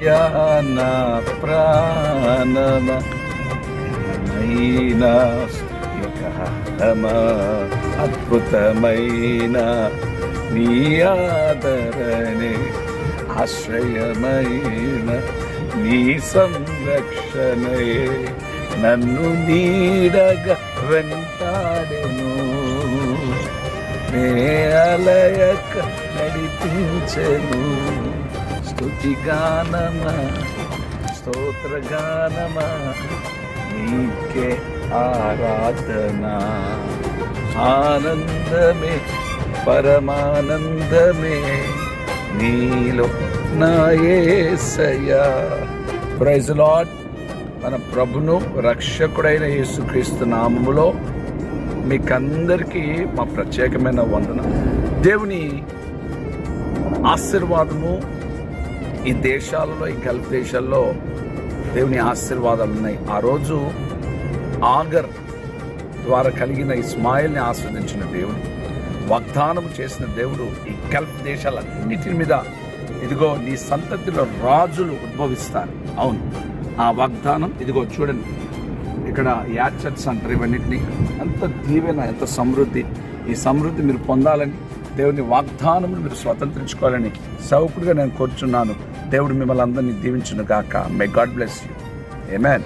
నా ప్రాణమ అద్భుతమైన నీ ఆదరణే, ఆశ్రయమైన నీ సంరక్షణయే నన్ను నీడగా వెంటాడెను. నే అలయక నడిపించెను. స్తుతిగానమా స్తోత్రగానమా నీకే ఆరాధన. ఆనందమే పరమానందమే నీలో నా యేసయ్యా. Praise lord. మన ప్రభును రక్షకుడైన యేసుక్రీస్తు నామములో మీకందరికీ మా ప్రత్యేకమైన వందన. దేవుని ఆశీర్వాదము ఈ దేశాలలో, ఈ గల్ఫ్ దేశాల్లో దేవుని ఆశీర్వాదాలు ఉన్నాయి. ఆ రోజు ఆగర్ ద్వారా కలిగిన ఇస్మాయిల్ని ఆస్వాదించిన దేవుడు, వాగ్దానం చేసిన దేవుడు ఈ గల్ఫ్ దేశాలన్నిటి మీద ఇదిగో నీ సంతతిలో రాజులు ఉద్భవిస్తారు. అవును, ఆ వాగ్దానం ఇదిగో చూడండి. ఇక్కడ యాచర్స్ అంటారు ఇవన్నిటిని. ఎంత దీవెన, ఎంత సమృద్ధి. ఈ సమృద్ధి మీరు పొందాలని, దేవుని వాగ్దానమును మీరు స్వతంత్రించుకోవాలని సౌకుడుగా నేను కోరుచున్నాను. దేవుడు మిమ్మల్ని అందరినీ దీవించును గాక. May God bless you. Amen.